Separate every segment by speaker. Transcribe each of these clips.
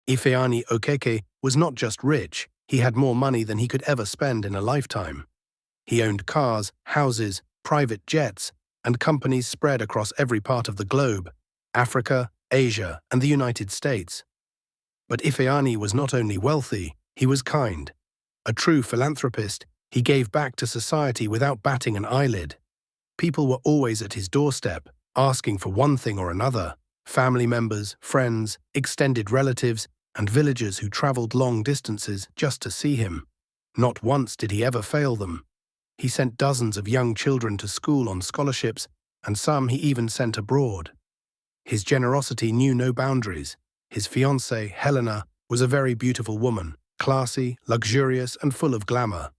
Speaker 1: Ifeanyi Okeke was not just rich, he had more money than he could ever spend in a lifetime. He owned cars, houses, private jets, and companies spread across every part of the globe, Africa, Asia, and the United States. But Ifeanyi was not only wealthy, he was kind. A true philanthropist, he gave back to society without batting an eyelid. People were always at his doorstep, asking for one thing or another. Family members, friends, extended relatives, and villagers who traveled long distances just to see him. Not once did he ever fail them. He sent dozens of young children to school on scholarships, and some he even sent abroad. His generosity knew no boundaries. His fiancée, Helena, was a very beautiful woman, classy, luxurious, and full of glamour.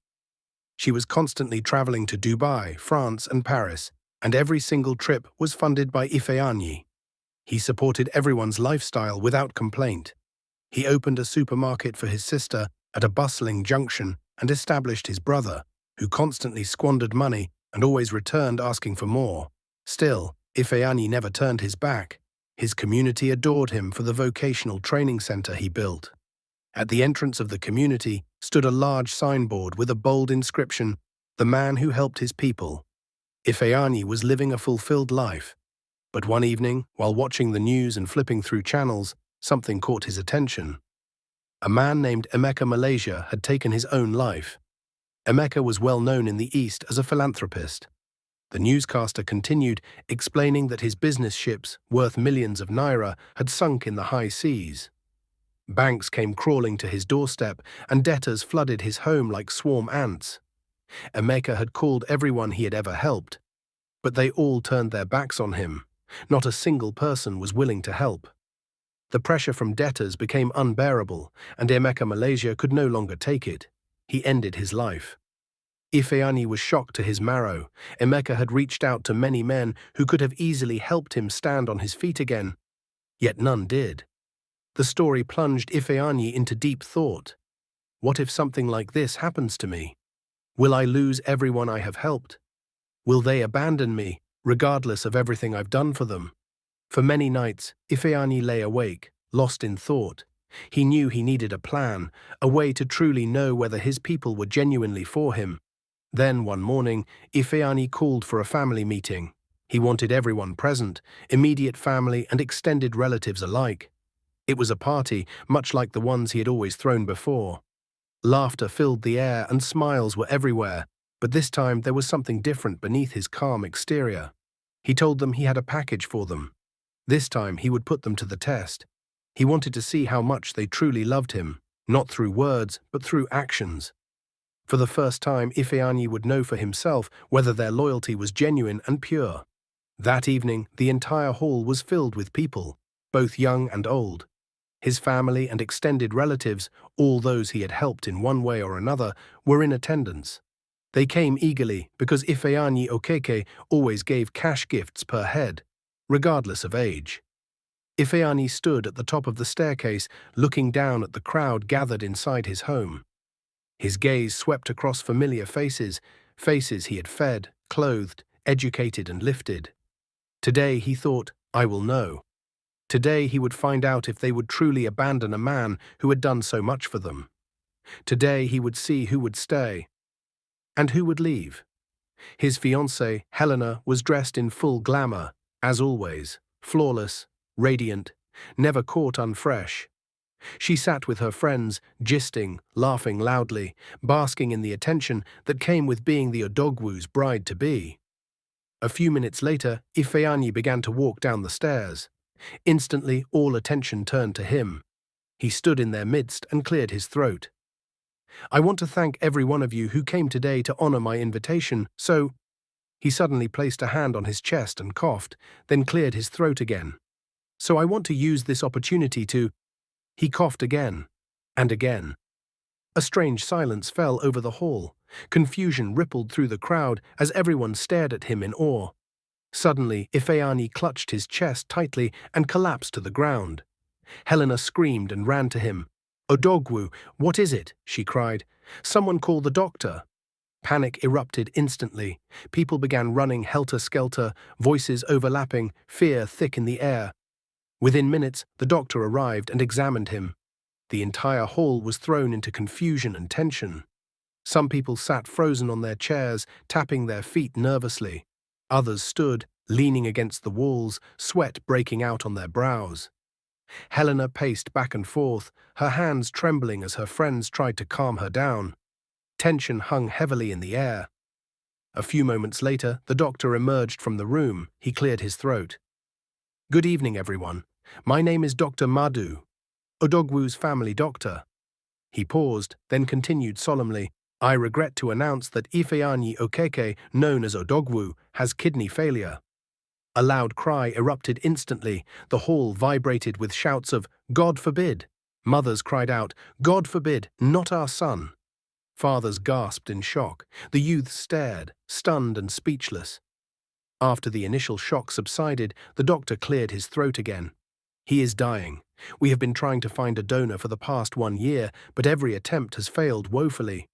Speaker 1: She was constantly traveling to Dubai, France, and Paris, and every single trip was funded by Ifeanyi. He supported everyone's lifestyle without complaint. He opened a supermarket for his sister at a bustling junction and established his brother, who constantly squandered money and always returned asking for more. Still, Ifeanyi never turned his back. His community adored him for the vocational training center he built. At the entrance of the community stood a large signboard with a bold inscription, "The man who helped his people." Ifeanyi was living a fulfilled life. But one evening, while watching the news and flipping through channels, something caught his attention. A man named Emeka Malaysia had taken his own life. Emeka was well known in the East as a philanthropist. The newscaster continued, explaining that his business ships, worth millions of naira, had sunk in the high seas. Banks came crawling to his doorstep, and debtors flooded his home like swarm ants. Emeka had called everyone he had ever helped, but they all turned their backs on him. Not a single person was willing to help. The pressure from debtors became unbearable, and Emeka Malaysia could no longer take it. He ended his life. Ifeanyi was shocked to his marrow. Emeka had reached out to many men who could have easily helped him stand on his feet again, yet none did. The story plunged Ifeanyi into deep thought. What if something like this happens to me? Will I lose everyone I have helped? Will they abandon me, regardless of everything I've done for them? For many nights, Ifeanyi lay awake, lost in thought. He knew he needed a plan, a way to truly know whether his people were genuinely for him. Then, one morning, Ifeanyi called for a family meeting. He wanted everyone present, immediate family and extended relatives alike. It was a party, much like the ones he had always thrown before. Laughter filled the air and smiles were everywhere, but this time there was something different beneath his calm exterior. He told them he had a package for them. This time he would put them to the test. He wanted to see how much they truly loved him, not through words, but through actions. For the first time, Ifeanyi would know for himself whether their loyalty was genuine and pure. That evening, the entire hall was filled with people, both young and old. His family and extended relatives, all those he had helped in one way or another, were in attendance. They came eagerly because Ifeanyi Okeke always gave cash gifts per head, regardless of age. Ifeanyi stood at the top of the staircase, looking down at the crowd gathered inside his home. His gaze swept across familiar faces, faces he had fed, clothed, educated, and lifted. Today, he thought, I will know. Today, he would find out if they would truly abandon a man who had done so much for them. Today, he would see who would stay and who would leave. His fiancée, Helena, was dressed in full glamour, as always, flawless, radiant, never caught unfresh. She sat with her friends, gisting, laughing loudly, basking in the attention that came with being the Odogwu's bride-to-be. A few minutes later, Ifeanyi began to walk down the stairs. Instantly, all attention turned to him. He stood in their midst and cleared his throat. I want to thank every one of you who came today to honor my invitation, so... He suddenly placed a hand on his chest and coughed, then cleared his throat again. So I want to use this opportunity to... He coughed again, and again. A strange silence fell over the hall. Confusion rippled through the crowd as everyone stared at him in awe. Suddenly, Ifeanyi clutched his chest tightly and collapsed to the ground. Helena screamed and ran to him. Odogwu, what is it? She cried. Someone call the doctor. Panic erupted instantly. People began running helter-skelter, voices overlapping, fear thick in the air. Within minutes, the doctor arrived and examined him. The entire hall was thrown into confusion and tension. Some people sat frozen on their chairs, tapping their feet nervously. Others stood, leaning against the walls, sweat breaking out on their brows. Helena paced back and forth, her hands trembling as her friends tried to calm her down. Tension hung heavily in the air. A few moments later, the doctor emerged from the room. He cleared his throat. "Good evening, everyone. My name is Dr. Madhu, Odogwu's family doctor." He paused, then continued solemnly, "I regret to announce that Ifeanyi Okeke, known as Odogwu, has kidney failure." A loud cry erupted instantly. The hall vibrated with shouts of, "God forbid!" Mothers cried out, "God forbid, not our son!" Fathers gasped in shock. The youths stared, stunned and speechless. After the initial shock subsided, the doctor cleared his throat again. "He is dying. We have been trying to find a donor for the past 1 year, but every attempt has failed woefully.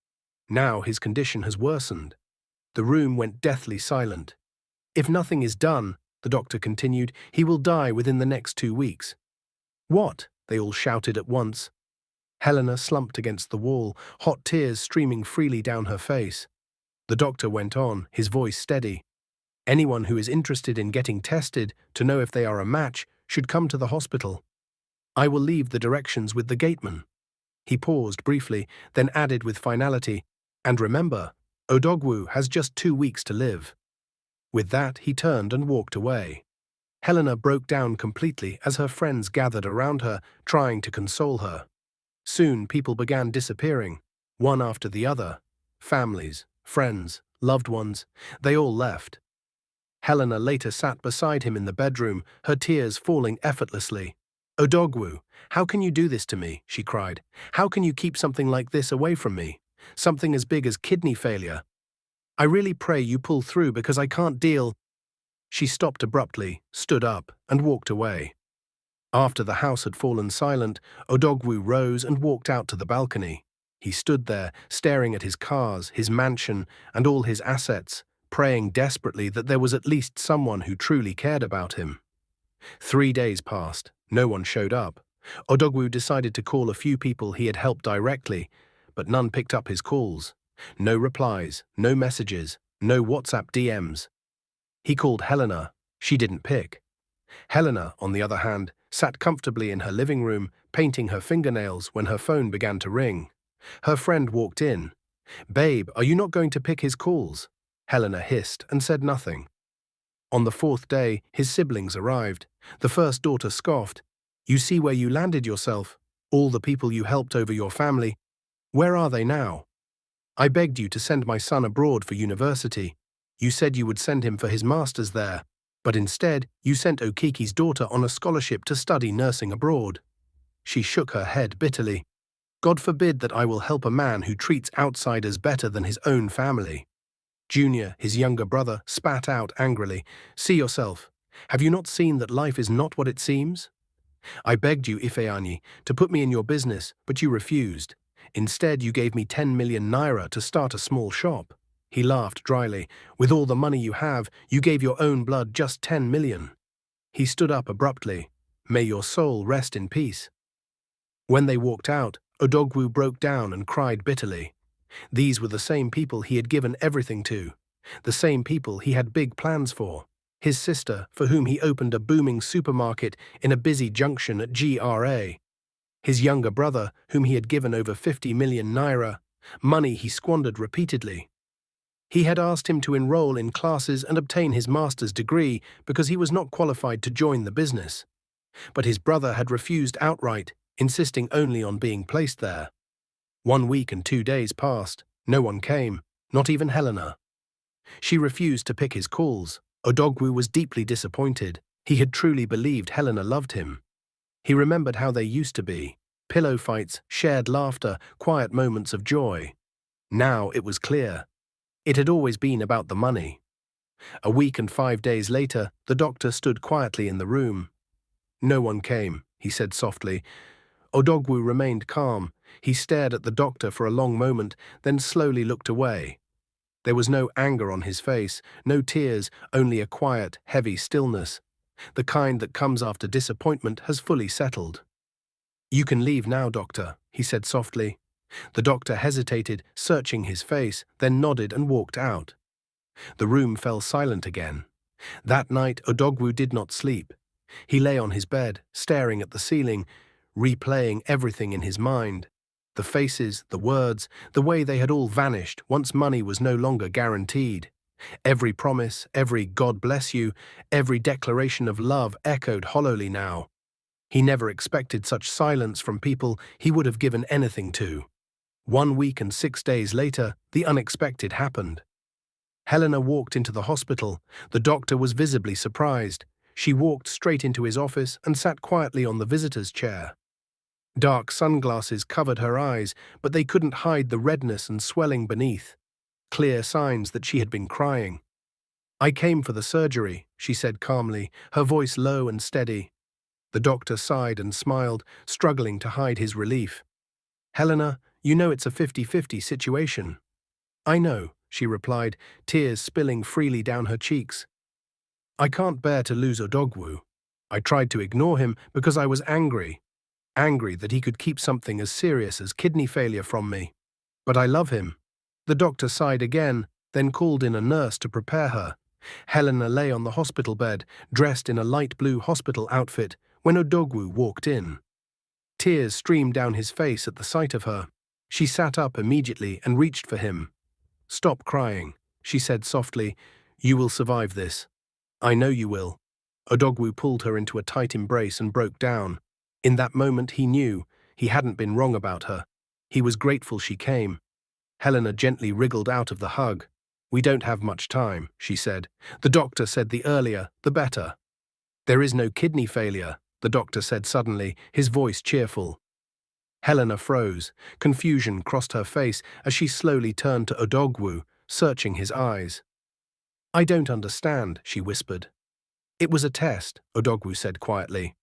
Speaker 1: Now his condition has worsened." The room went deathly silent. "If nothing is done," the doctor continued, "he will die within the next 2 weeks." "What?" they all shouted at once. Helena slumped against the wall, hot tears streaming freely down her face. The doctor went on, his voice steady. "Anyone who is interested in getting tested to know if they are a match should come to the hospital. I will leave the directions with the gateman." He paused briefly, then added with finality, "And remember, Odogwu has just 2 weeks to live." With that, he turned and walked away. Helena broke down completely as her friends gathered around her, trying to console her. Soon, people began disappearing, one after the other. Families, friends, loved ones, they all left. Helena later sat beside him in the bedroom, her tears falling effortlessly. "Odogwu, how can you do this to me?" she cried. "How can you keep something like this away from me? Something as big as kidney failure. I really pray you pull through because I can't deal." She stopped abruptly, stood up, and walked away. After the house had fallen silent, Odogwu rose and walked out to the balcony. He stood there, staring at his cars, his mansion, and all his assets, praying desperately that there was at least someone who truly cared about him. 3 days passed. No one showed up. Odogwu decided to call a few people he had helped directly, but none picked up his calls. No replies, no messages, no WhatsApp DMs. He called Helena. She didn't pick. Helena, on the other hand, sat comfortably in her living room, painting her fingernails when her phone began to ring. Her friend walked in. "Babe, are you not going to pick his calls?" Helena hissed and said nothing. On the 4th day, his siblings arrived. The first daughter scoffed. "You see where you landed yourself? All the people you helped over your family. Where are they now? I begged you to send my son abroad for university. You said you would send him for his master's there, but instead you sent Okiki's daughter on a scholarship to study nursing abroad." She shook her head bitterly. "God forbid that I will help a man who treats outsiders better than his own family." Junior, his younger brother, spat out angrily. "See yourself. Have you not seen that life is not what it seems? I begged you, Ifeanyi, to put me in your business, but you refused. Instead, you gave me 10 million naira to start a small shop." He laughed dryly. "With all the money you have, you gave your own blood just 10 million. He stood up abruptly. "May your soul rest in peace." When they walked out, Odogwu broke down and cried bitterly. These were the same people he had given everything to, the same people he had big plans for. His sister, for whom he opened a booming supermarket in a busy junction at GRA. His younger brother, whom he had given over 50 million naira, money he squandered repeatedly. He had asked him to enroll in classes and obtain his master's degree because he was not qualified to join the business. But his brother had refused outright, insisting only on being placed there. 1 week and 2 days passed. No one came, not even Helena. She refused to pick his calls. Odogwu was deeply disappointed. He had truly believed Helena loved him. He remembered how they used to be: pillow fights, shared laughter, quiet moments of joy. Now it was clear. It had always been about the money. A week and 5 days later, the doctor stood quietly in the room. "No one came," he said softly. Odogwu remained calm. He stared at the doctor for a long moment, then slowly looked away. There was no anger on his face, no tears, only a quiet, heavy stillness. The kind that comes after disappointment has fully settled. "You can leave now, doctor," he said softly. The doctor hesitated, searching his face, then nodded and walked out. The room fell silent again. That night, Odogwu did not sleep. He lay on his bed, staring at the ceiling, replaying everything in his mind. The faces, the words, the way they had all vanished once money was no longer guaranteed. Every promise, every "God bless you," every declaration of love echoed hollowly now. He never expected such silence from people he would have given anything to. 1 week and 6 days later, the unexpected happened. Helena walked into the hospital. The doctor was visibly surprised. She walked straight into his office and sat quietly on the visitor's chair. Dark sunglasses covered her eyes, but they couldn't hide the redness and swelling beneath. Clear signs that she had been crying. "I came for the surgery," she said calmly, her voice low and steady. The doctor sighed and smiled, struggling to hide his relief. "Helena, you know it's a 50-50 situation." "I know," she replied, tears spilling freely down her cheeks. "I can't bear to lose Odogwu. I tried to ignore him because I was angry that he could keep something as serious as kidney failure from me. But I love him." The doctor sighed again, then called in a nurse to prepare her. Helena lay on the hospital bed, dressed in a light blue hospital outfit, when Odogwu walked in. Tears streamed down his face at the sight of her. She sat up immediately and reached for him. "Stop crying," she said softly. "You will survive this. I know you will." Odogwu pulled her into a tight embrace and broke down. In that moment he knew he hadn't been wrong about her. He was grateful she came. Helena gently wriggled out of the hug. "We don't have much time," she said. "The doctor said the earlier, the better." "There is no kidney failure," the doctor said suddenly, his voice cheerful. Helena froze. Confusion crossed her face as she slowly turned to Odogwu, searching his eyes. "I don't understand," she whispered. "It was a test," Odogwu said quietly.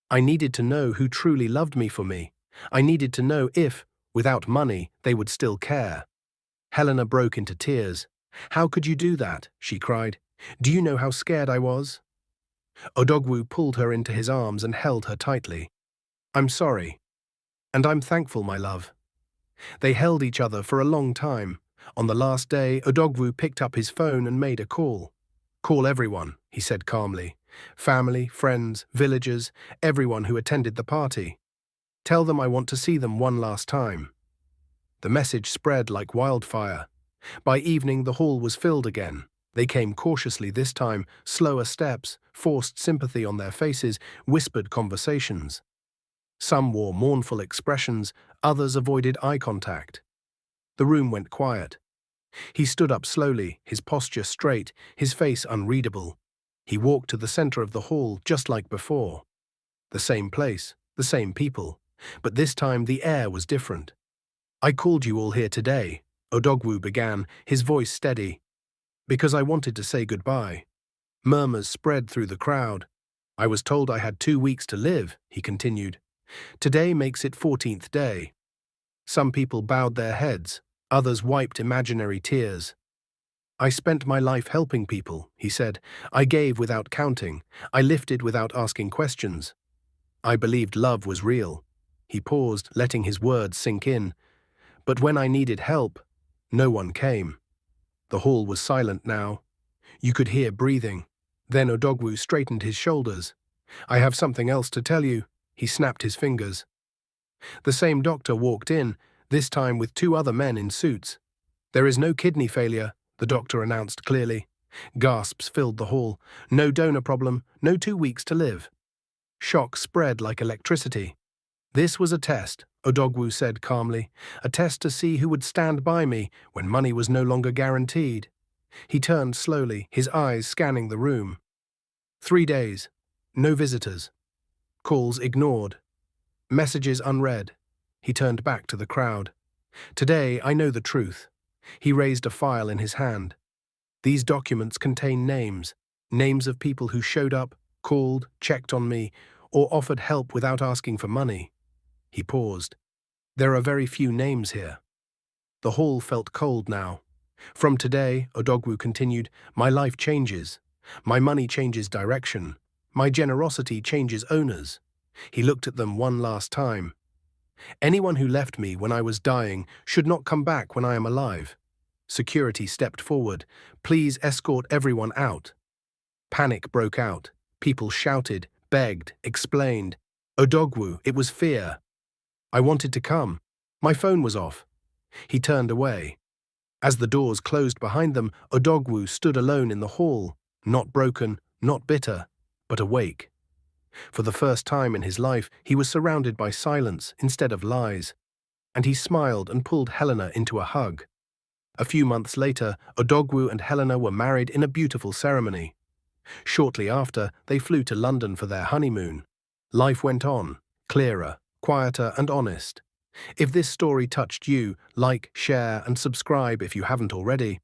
Speaker 1: "I needed to know who truly loved me for me. I needed to know if, without money, they would still care." Helena broke into tears. "How could you do that?" she cried. "Do you know how scared I was?" Odogwu pulled her into his arms and held her tightly. "I'm sorry. And I'm thankful, my love." They held each other for a long time. On the last day, Odogwu picked up his phone and made a call. "Call everyone," he said calmly. "Family, friends, villagers, everyone who attended the party. Tell them I want to see them one last time." The message spread like wildfire. By evening, the hall was filled again. They came cautiously this time, slower steps, forced sympathy on their faces, whispered conversations. Some wore mournful expressions, others avoided eye contact. The room went quiet. He stood up slowly, his posture straight, his face unreadable. He walked to the center of the hall just like before. The same place, the same people, but this time the air was different. "I called you all here today," Odogwu began, his voice steady, "because I wanted to say goodbye." Murmurs spread through the crowd. "I was told I had 2 weeks to live," he continued. "Today makes it 14th day." Some people bowed their heads, others wiped imaginary tears. "I spent my life helping people," he said. "I gave without counting. I lifted without asking questions. I believed love was real." He paused, letting his words sink in. "But when I needed help, no one came." The hall was silent now. You could hear breathing. Then Odogwu straightened his shoulders. "I have something else to tell you." He snapped his fingers. The same doctor walked in, this time with 2 other men in suits. "There is no kidney failure," the doctor announced clearly. Gasps filled the hall. "No donor problem, no 2 weeks to live." Shock spread like electricity. "This was a test," Odogwu said calmly, "a test to see who would stand by me when money was no longer guaranteed." He turned slowly, his eyes scanning the room. 3 days. No visitors. Calls ignored. Messages unread. He turned back to the crowd. "Today I know the truth." He raised a file in his hand. "These documents contain names of people who showed up, called, checked on me, or offered help without asking for money." He paused. "There are very few names here." The hall felt cold now. "From today," Odogwu continued, "my life changes. My money changes direction. My generosity changes owners." He looked at them one last time. Anyone who left me when I was dying should not come back when I am alive. Security stepped forward. Please escort everyone out. Panic broke out. People shouted, begged, explained. Odogwu, it was fear. I wanted to come. My phone was off. He turned away. As the doors closed behind them, Odogwu stood alone in the hall, not broken, not bitter, but awake. For the first time in his life, he was surrounded by silence instead of lies, and he smiled and pulled Helena into a hug. A few months later, Odogwu and Helena were married in a beautiful ceremony. Shortly after, they flew to London for their honeymoon. Life went on, clearer, quieter, and honest. If this story touched you, like, share, and subscribe if you haven't already.